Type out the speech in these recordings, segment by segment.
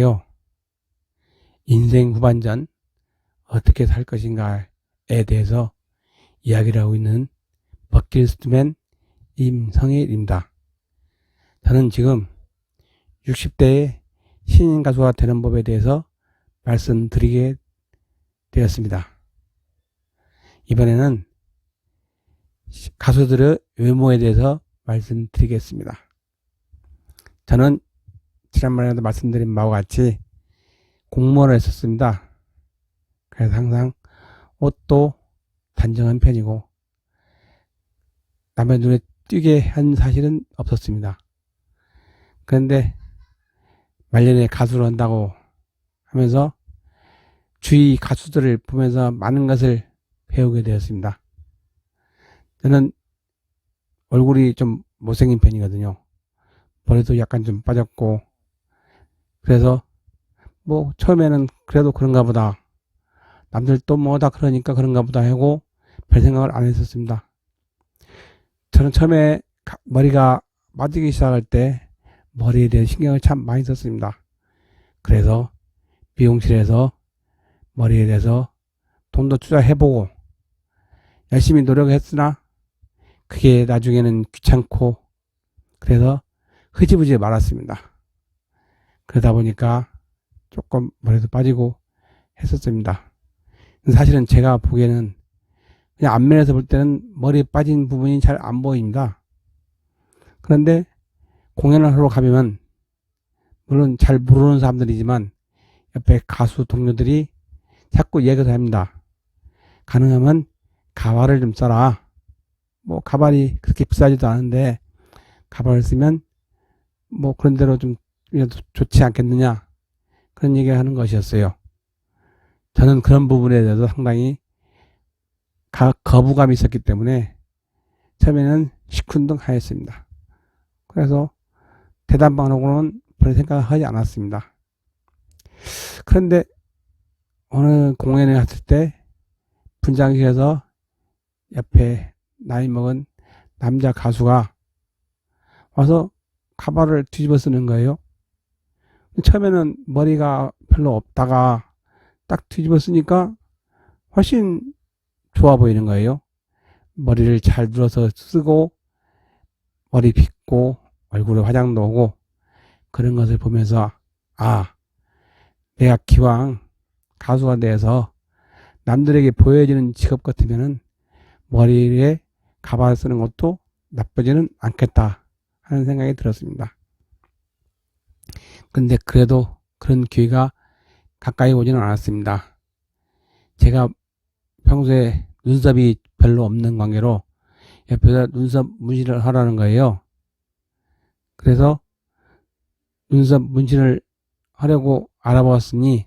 시간인데요. 인생 후반전 어떻게 살 것인가에 대해서 이야기를 하고 있는 버킷리스트맨 임성일입니다. 저는 지금 60대의 신인 가수가 되는 법에 대해서 말씀드리게 되었습니다. 이번에는 가수들의 외모에 대해서 말씀드리겠습니다. 저는 지난번에도 말씀드린 바와 같이 공무원을 했었습니다. 그래서 항상 옷도 단정한 편이고 남의 눈에 띄게 한 사실은 없었습니다. 그런데 말년에 가수를 한다고 하면서 주위 가수들을 보면서 많은 것을 배우게 되었습니다. 저는 얼굴이 좀 못생긴 편이거든요. 머리도 약간 좀 빠졌고, 그래서 뭐 처음에는 그래도 그런가 보다, 남들 또 뭐 다 그러니까 그런가 보다 하고 별 생각을 안 했었습니다. 저는 처음에 머리가 빠지기 시작할 때 머리에 대한 신경을 참 많이 썼습니다. 그래서 미용실에서 머리에 대해서 돈도 투자해보고 열심히 노력했으나 그게 나중에는 귀찮고 그래서 흐지부지 말았습니다. 그러다 보니까 조금 머리도 빠지고 했었습니다. 사실은 제가 보기에는 그냥 앞면에서 볼 때는 머리 빠진 부분이 잘 안 보입니다. 그런데 공연을 하러 가면 물론 잘 모르는 사람들이지만 옆에 가수 동료들이 자꾸 얘기를 합니다. 가능하면 가발을 좀 써라. 뭐 가발이 그렇게 비싸지도 않은데 가발을 쓰면 뭐 그런 대로 좀 좋지 않겠느냐, 그런 얘기를 하는 것이었어요. 저는 그런 부분에 대해서 상당히 거부감이 있었기 때문에 처음에는 시큰둥하였습니다. 그래서 대담방으로는 별 생각을 하지 않았습니다. 그런데 어느 공연에 갔을 때 분장실에서 옆에 나이 먹은 남자 가수가 와서 가발을 뒤집어 쓰는 거예요. 처음에는 머리가 별로 없다가 딱 뒤집어 쓰니까 훨씬 좋아 보이는 거예요. 머리를 잘 눌러서 쓰고 머리 빗고 얼굴에 화장도 오고 그런 것을 보면서 내가 기왕 가수가 돼서 남들에게 보여지는 직업 같으면은 머리에 가발 쓰는 것도 나쁘지는 않겠다 하는 생각이 들었습니다. 근데 그래도 그런 기회가 가까이 오지는 않았습니다. 제가 평소에 눈썹이 별로 없는 관계로 옆에서 눈썹 문신을 하라는 거예요. 그래서 눈썹 문신을 하려고 알아보았으니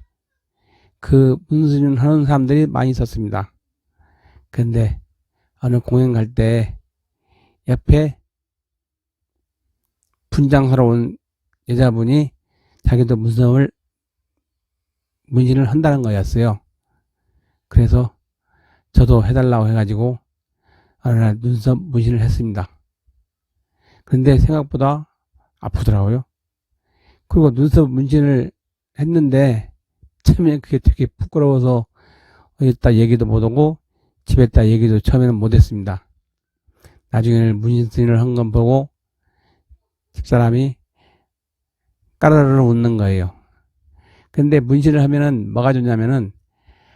그 문신을 하는 사람들이 많이 있었습니다. 근데 어느 공연 갈 때 옆에 분장하러 온 여자분이 자기도 문신을 한다는 거였어요. 그래서 저도 해달라고 해가지고 어느 날 눈썹 문신을 했습니다. 근데 생각보다 아프더라고요. 그리고 눈썹 문신을 했는데 처음에 그게 되게 부끄러워서 어디다 얘기도 못하고 집에다 얘기도 처음에는 못했습니다. 나중에는 문신을 한 건 보고 집사람이 까르르 웃는 거예요. 근데 문신을 하면은 뭐가 좋냐면은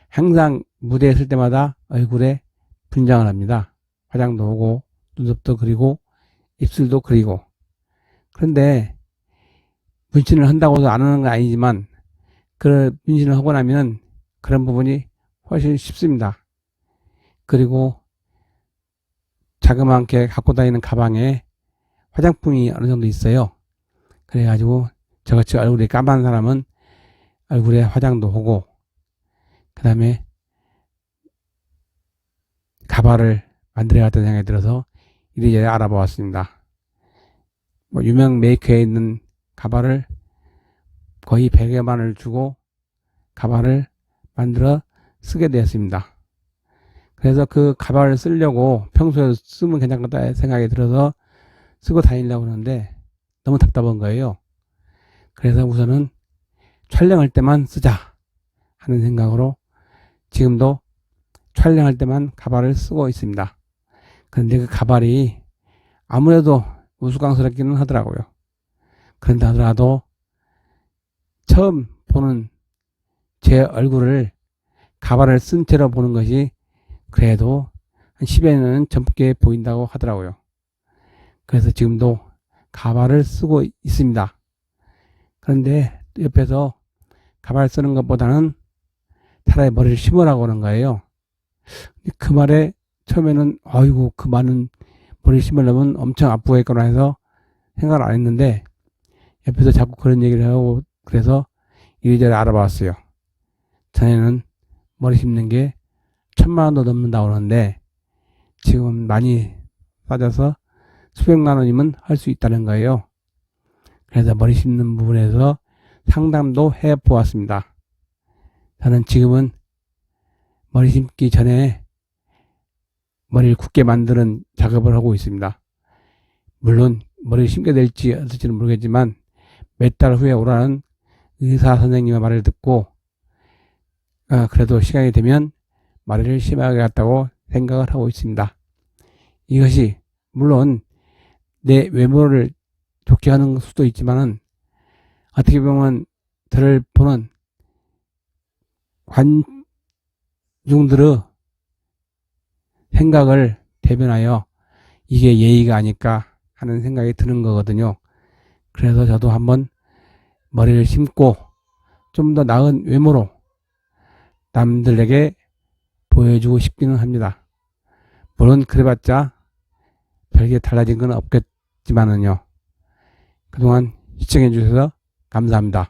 항상 무대에 설 때마다 얼굴에 분장을 합니다. 화장도 오고 눈썹도 그리고 입술도 그리고. 그런데 문신을 한다고 해서 안 하는 건 아니지만 그 문신을 하고 나면 그런 부분이 훨씬 쉽습니다. 그리고 자그맣게 갖고 다니는 가방에 화장품이 어느 정도 있어요. 그래가지고 저같이 얼굴이 까만 사람은 얼굴에 화장도 하고 그 다음에 가발을 만들어야겠다는 생각이 들어서 이리저리 알아보았습니다. 뭐 유명 메이커에 있는 가발을 거의 100여만 원을 주고 가발을 만들어 쓰게 되었습니다. 그래서 그 가발을 쓰려고 평소에 쓰면 괜찮겠다 생각이 들어서 쓰고 다니려고 하는데 너무 답답한 거예요. 그래서 우선은 촬영할 때만 쓰자 하는 생각으로 지금도 촬영할 때만 가발을 쓰고 있습니다. 그런데 그 가발이 아무래도 우스꽝스럽기는 하더라고요. 그런데 하더라도 처음 보는 제 얼굴을 가발을 쓴 채로 보는 것이 그래도 한 10여 년은 젊게 보인다고 하더라고요. 그래서 지금도 가발을 쓰고 있습니다. 그런데 옆에서 가발 쓰는 것보다는 차라리 머리를 심으라고 하는 거예요. 그 말에 처음에는 아이고 그 많은 머리 심으려면 엄청 아프겠구나 해서 생각을 안 했는데 옆에서 자꾸 그런 얘기를 하고 그래서 이리저리 알아봤어요. 전에는 머리 심는 게 1,000만 원도 넘는다고 그러는데 지금 많이 싸져서 수백만 원이면 할 수 있다는 거예요. 그래서 머리 심는 부분에서 상담도 해 보았습니다. 저는 지금은 머리 심기 전에 머리를 굳게 만드는 작업을 하고 있습니다. 물론 머리를 심게 될지 어떨지는 모르겠지만 몇 달 후에 오라는 의사 선생님의 말을 듣고 그래도 시간이 되면 머리를 심어야겠다고 생각을 하고 있습니다. 이것이 물론 내 외모를 좋게 하는 수도 있지만은 어떻게 보면 저를 보는 관중들의 생각을 대변하여 이게 예의가 아닐까 하는 생각이 드는 거거든요. 그래서 저도 한번 머리를 심고 좀 더 나은 외모로 남들에게 보여주고 싶기는 합니다. 물론 그래봤자 별게 달라진 건 없겠지만은요. 그동안 시청해 주셔서 감사합니다.